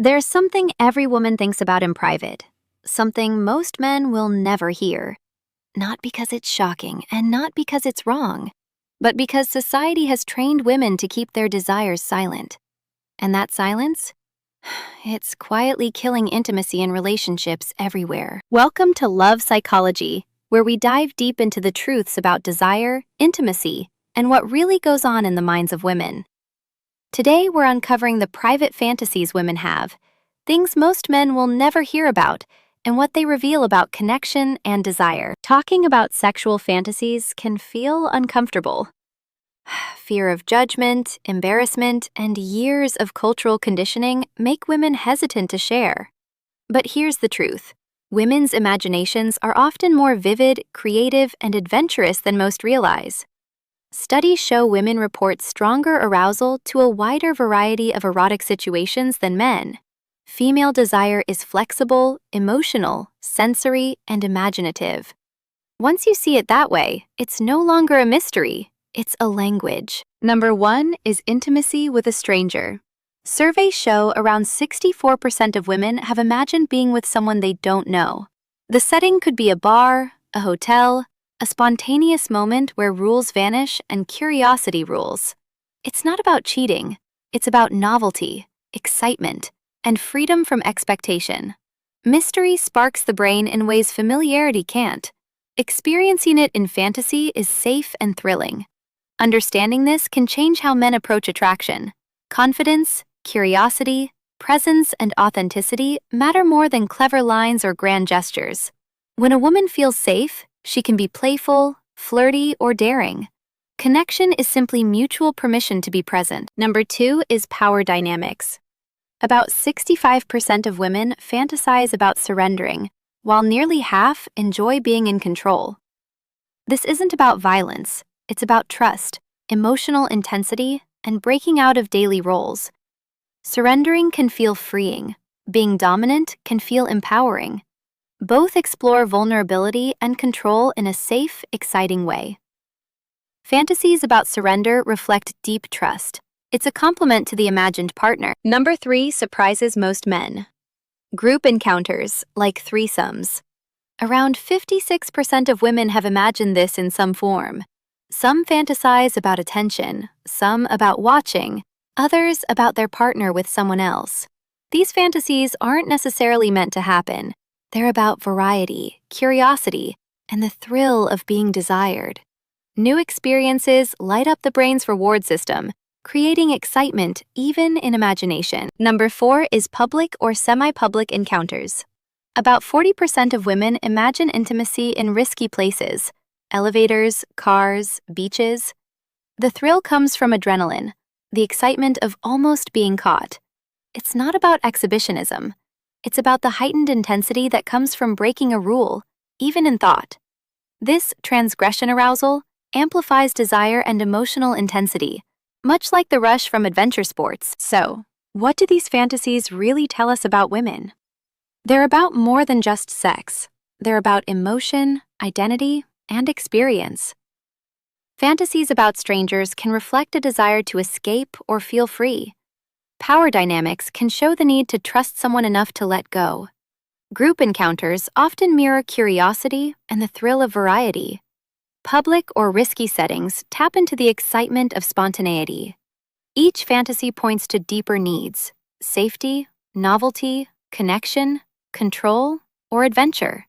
There's something every woman thinks about in private, something most men will never hear. Not because it's shocking and not because it's wrong, but because society has trained women to keep their desires silent. And that silence? It's quietly killing intimacy in relationships everywhere. Welcome to Love Psychology, where we dive deep into the truths about desire, intimacy, and what really goes on in the minds of women. Today, we're uncovering the private fantasies women have, things most men will never hear about, and what they reveal about connection and desire. Talking about sexual fantasies can feel uncomfortable. Fear of judgment, embarrassment, and years of cultural conditioning make women hesitant to share. But here's the truth. Women's imaginations are often more vivid, creative, and adventurous than most realize. Studies show women report stronger arousal to a wider variety of erotic situations than men. Female desire is flexible, emotional, sensory, and imaginative. Once you see it that way, it's no longer a mystery, it's a language. Number 1 is intimacy with a stranger. Surveys show around 64% of women have imagined being with someone they don't know. The setting could be a bar, a hotel, a spontaneous moment where rules vanish and curiosity rules. It's not about cheating, it's about novelty, excitement, and freedom from expectation. Mystery sparks the brain in ways familiarity can't. Experiencing it in fantasy is safe and thrilling. Understanding this can change how men approach attraction. Confidence, curiosity, presence, and authenticity matter more than clever lines or grand gestures. When a woman feels safe, she can be playful, flirty, or daring. Connection is simply mutual permission to be present. Number 2 is power dynamics. About 65% of women fantasize about surrendering, while nearly half enjoy being in control. This isn't about violence, it's about trust, emotional intensity, and breaking out of daily roles. Surrendering can feel freeing. Being dominant can feel empowering. Both explore vulnerability and control in a safe, exciting way. Fantasies about surrender reflect deep trust. It's a complement to the imagined partner. Number 3 surprises most men. Group encounters, like threesomes. Around 56% of women have imagined this in some form. Some fantasize about attention, some about watching, others about their partner with someone else. These fantasies aren't necessarily meant to happen. They're about variety, curiosity, and the thrill of being desired. New experiences light up the brain's reward system, creating excitement even in imagination. Number 4 is public or semi-public encounters. About 40% of women imagine intimacy in risky places: elevators, cars, beaches. The thrill comes from adrenaline, the excitement of almost being caught. It's not about exhibitionism. It's about the heightened intensity that comes from breaking a rule, even in thought. This transgression arousal amplifies desire and emotional intensity, much like the rush from adventure sports. So, what do these fantasies really tell us about women? They're about more than just sex. They're about emotion, identity, and experience. Fantasies about strangers can reflect a desire to escape or feel free. Power dynamics can show the need to trust someone enough to let go. Group encounters often mirror curiosity and the thrill of variety. Public or risky settings tap into the excitement of spontaneity. Each fantasy points to deeper needs: safety, novelty, connection, control, or adventure.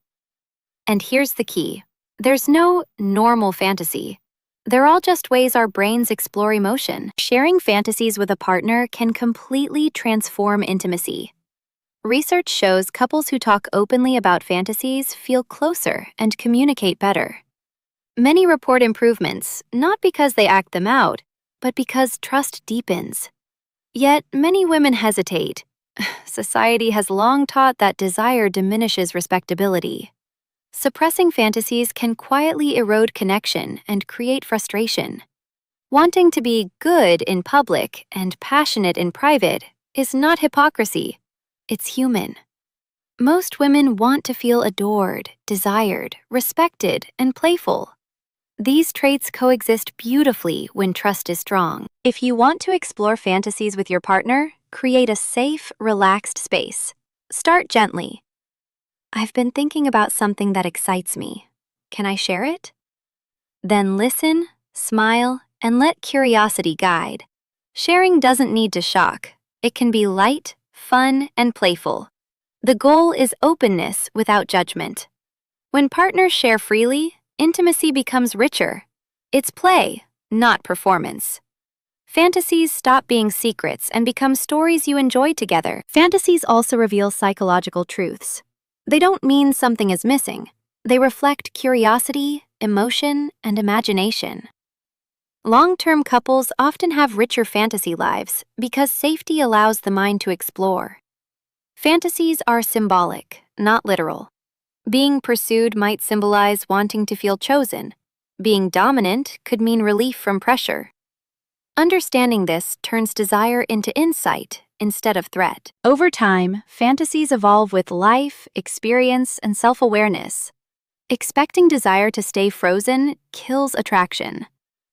And here's the key. There's no normal fantasy. They're all just ways our brains explore emotion. Sharing fantasies with a partner can completely transform intimacy. Research shows couples who talk openly about fantasies feel closer and communicate better. Many report improvements, not because they act them out, but because trust deepens. Yet, many women hesitate. Society has long taught that desire diminishes respectability. Suppressing fantasies can quietly erode connection and create frustration. Wanting to be good in public and passionate in private is not hypocrisy, it's human. Most women want to feel adored, desired, respected, and playful. These traits coexist beautifully when trust is strong. If you want to explore fantasies with your partner, Create a safe, relaxed space. Start gently. I've been thinking about something that excites me. Can I share it? Then listen, smile, and let curiosity guide. Sharing doesn't need to shock. It can be light, fun, and playful. The goal is openness without judgment. When partners share freely, intimacy becomes richer. It's play, not performance. Fantasies stop being secrets and become stories you enjoy together. Fantasies also reveal psychological truths. They don't mean something is missing. They reflect curiosity, emotion, and imagination. Long-term couples often have richer fantasy lives because safety allows the mind to explore. Fantasies are symbolic, not literal. Being pursued might symbolize wanting to feel chosen. Being dominant could mean relief from pressure. Understanding this turns desire into insight instead of threat. Over time, fantasies evolve with life, experience, and self-awareness. Expecting desire to stay frozen kills attraction.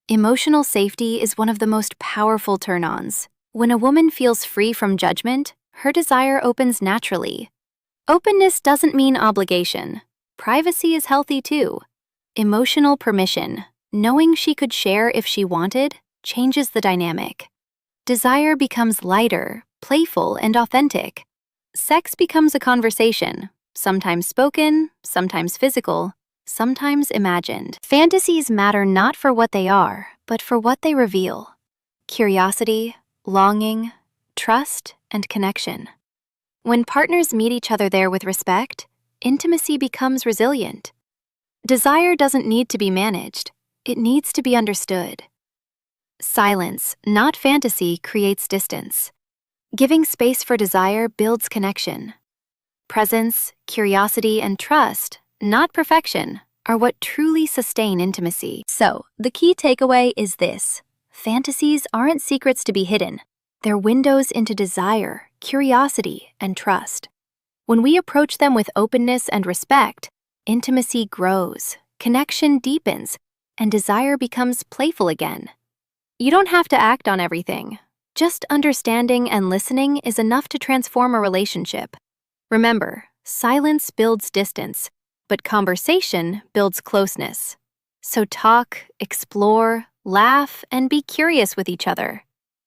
Emotional safety is one of the most powerful turn-ons. When a woman feels free from judgment, her desire opens naturally. Openness doesn't mean obligation. Privacy is healthy too. Emotional permission, knowing she could share if she wanted, changes the dynamic. Desire becomes lighter, playful, and authentic. Sex becomes a conversation, sometimes spoken, sometimes physical, sometimes imagined. Fantasies matter not for what they are, but for what they reveal. Curiosity, longing, trust, and connection. When partners meet each other there with respect, intimacy becomes resilient. Desire doesn't need to be managed. It needs to be understood. Silence, not fantasy, creates distance. Giving space for desire builds connection. Presence, curiosity, and trust, not perfection, are what truly sustain intimacy. So, the key takeaway is this: fantasies aren't secrets to be hidden. They're windows into desire, curiosity, and trust. When we approach them with openness and respect, intimacy grows, connection deepens, and desire becomes playful again. You don't have to act on everything. Just understanding and listening is enough to transform a relationship. Remember, silence builds distance, but conversation builds closeness. So talk, explore, laugh, and be curious with each other.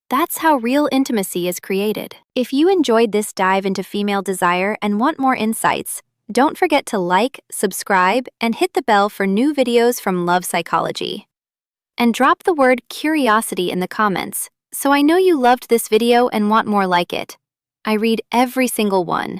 That's how real intimacy is created. If you enjoyed this dive into female desire and want more insights, don't forget to like, subscribe, and hit the bell for new videos from Love Psychology. And drop the word curiosity in the comments, so I know you loved this video and want more like it. I read every single one.